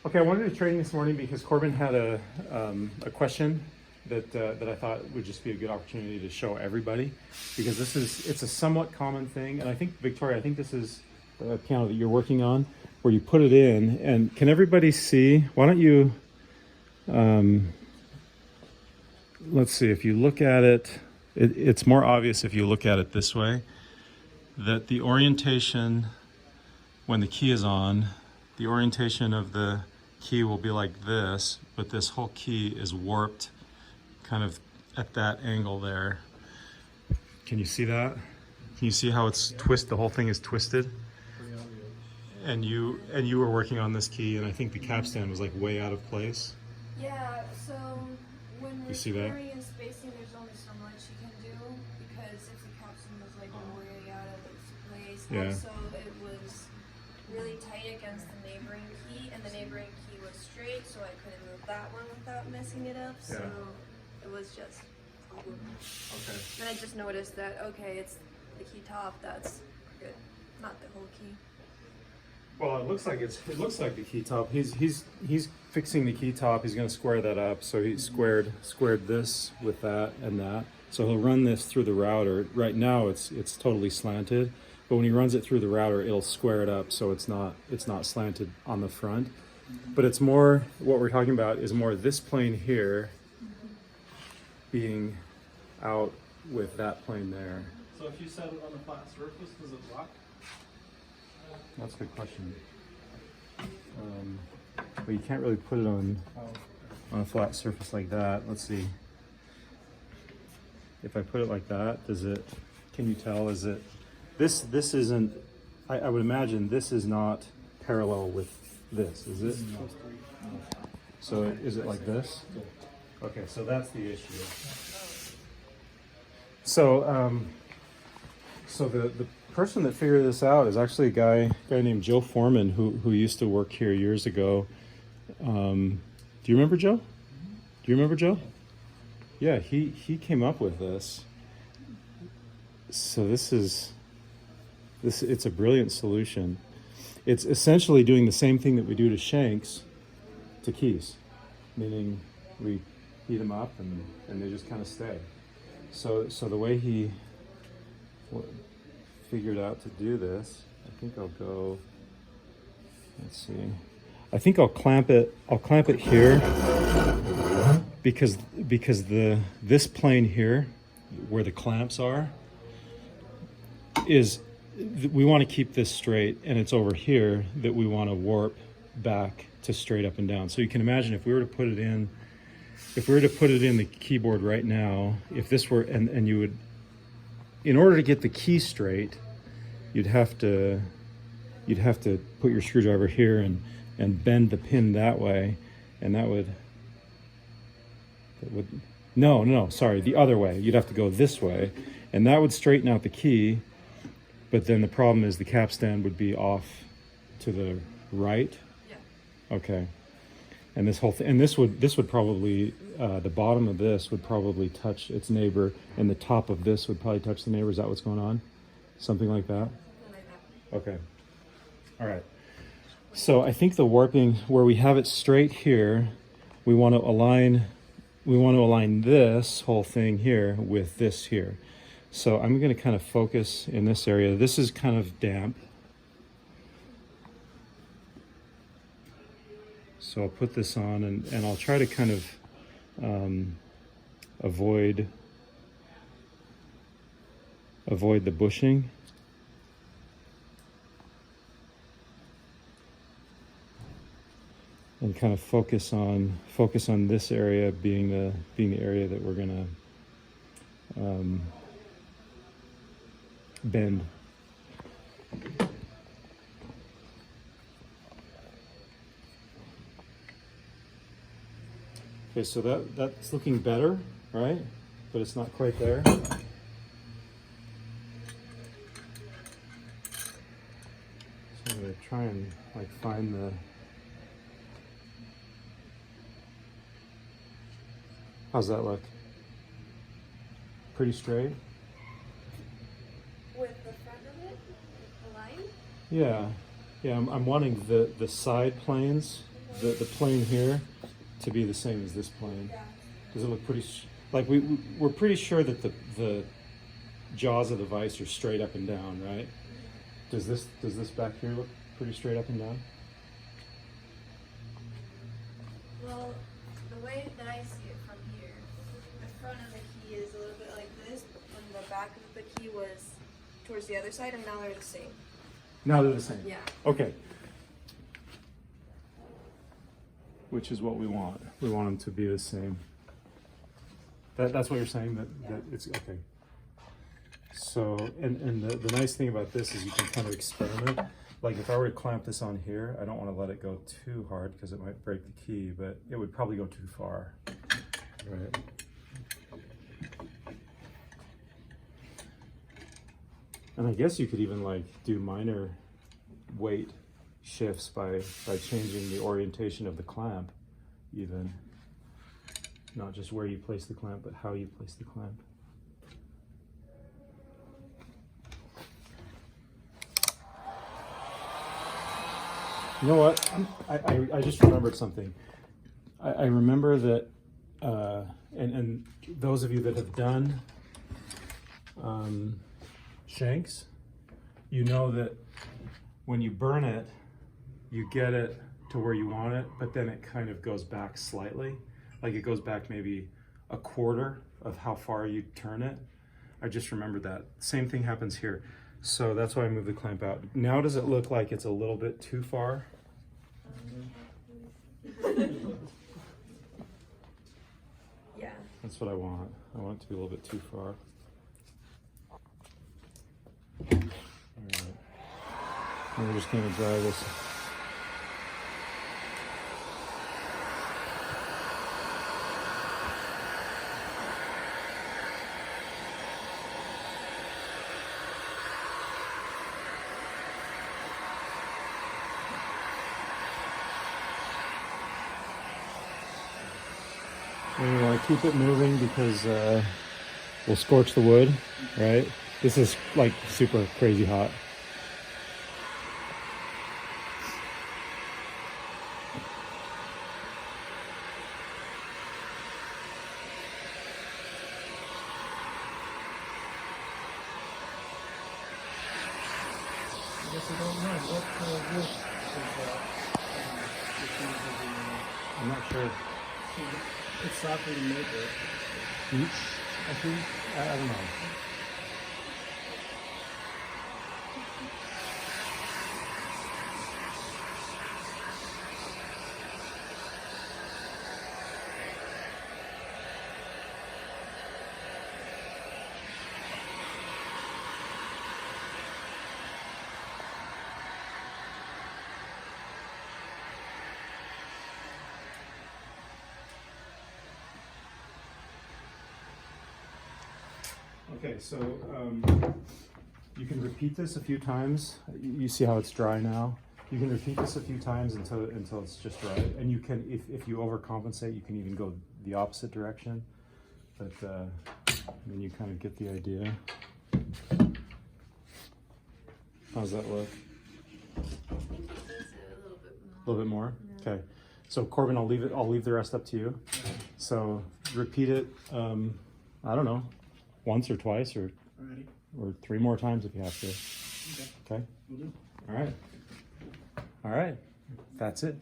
Okay, I wanted to training this morning because Corbin had a question that I thought would just be a good opportunity to show everybody, because it's a somewhat common thing, and I think, Victoria, I think this is the piano that you're working on, where you put it in, and can everybody see? Why don't you, let's see, if you look at it, it's more obvious if you look at it this way, that the orientation, when the key is on, the orientation of the key will be like this, but this whole key is warped kind of at that angle there. Can you see that? Can you see how it's twisted? The whole thing is twisted. And you were working on this key, and I think the capstan was like way out of place. Yeah, so when You see that? repairing and spacing, there's only so much you can do, because if the capstan was like way out of its place, Yeah. also it was really tight against the neighboring key, and the neighboring key was straight, so I couldn't move that one without messing it up. So it was just a problem. Okay. Then I just noticed that okay, it's the key top that's good, not the whole key. Well, it looks like the key top. He's fixing the key top. He's going to square that up. So he squared this with that and that. So he'll run this through the router. Right now it's totally slanted, but when he runs it through the router, it'll square it up so it's not slanted on the front. But it's more, what we're talking about is more this plane here being out with that plane there. So if you set it on a flat surface, does it lock? That's a good question. But you can't really put it on a flat surface like that. Let's see. If I put it like that, can you tell, is it, this isn't, I would imagine this is not parallel with this, is it? So is it like this? Okay, so that's the issue. So, so the person that figured this out is actually a guy named Joe Foreman who used to work here years ago. Do you remember Joe? Do you remember Joe? Yeah, he came up with this. So it's a brilliant solution. It's essentially doing the same thing that we do to shanks to keys, meaning we heat them up and they just kind of stay. So the way he figured out to do this, I think I'll go, let's see, I think I'll clamp it here, because this plane here where the clamps are is, we want to keep this straight, and it's over here that we want to warp back to straight up and down. So you can imagine if we were to put it in the keyboard right now, if this were, and you would, in order to get the key straight, you'd have to put your screwdriver here and bend the pin that way, and that would no, sorry, the other way. You'd have to go this way, and that would straighten out the key, but then the problem is the capstan would be off to the right. Yeah. Okay. And this whole thing, and this would probably, the bottom of this would probably touch its neighbor, and the top of this would probably touch the neighbor. Is that what's going on? Something like that? Okay. All right. So I think the warping, where we have it straight here, we want to align this whole thing here with this here. So I'm going to kind of focus in this area. This is kind of damp. So I'll put this on, and I'll try to kind of avoid the bushing. And kind of focus on this area being the area that we're gonna bend. Okay, so that's looking better, right? But it's not quite there. So I'm gonna try and like find the. How's that look? Pretty straight? With the front of it, the line? Yeah, I'm wanting the side planes the plane here to be the same as this plane. Yeah. Does it look pretty, like we're pretty sure that the jaws of the vise are straight up and down, right? Does this back here look pretty straight up and down? Well, the way that I see it from here, the front of the key is a little bit like this, and the back of the key was towards the other side, and now they're the same. Now they're the same. Yeah. Okay. Which is what we want. We want them to be the same. That's what you're saying, that it's okay. So, and the nice thing about this is you can kind of experiment. Like if I were to clamp this on here, I don't want to let it go too hard because it might break the key, but it would probably go too far. Right. And I guess you could even like do minor weight shifts by changing the orientation of the clamp, even. Not just where you place the clamp, but how you place the clamp. You know what? I just remembered something. I remember that, and those of you that have done shanks, you know that when you burn it, you get it to where you want it, but then it kind of goes back slightly. Like it goes back maybe a quarter of how far you turn it. I just remembered that. Same thing happens here. So that's why I moved the clamp out. Now does it look like it's a little bit too far? Yeah. That's what I want. I want it to be a little bit too far. All right. And we're just gonna dry this. And we want to keep it moving because we'll scorch the wood, right? This is like super crazy hot. I guess I don't know. What wood is that? I'm not sure. It's softer than maple. Beech, I think. I don't know. Okay, so you can repeat this a few times. You see how it's dry now. You can repeat this a few times until it's just right. And you can, if you overcompensate, you can even go the opposite direction. But then you kind of get the idea. How's that look? A little bit more. Yeah. Okay. So Corbin, I'll leave the rest up to you. So repeat it. I don't know, once or twice or Alrighty. 3 more times if you have to. Okay. Okay. Will do. All right. All right. That's it.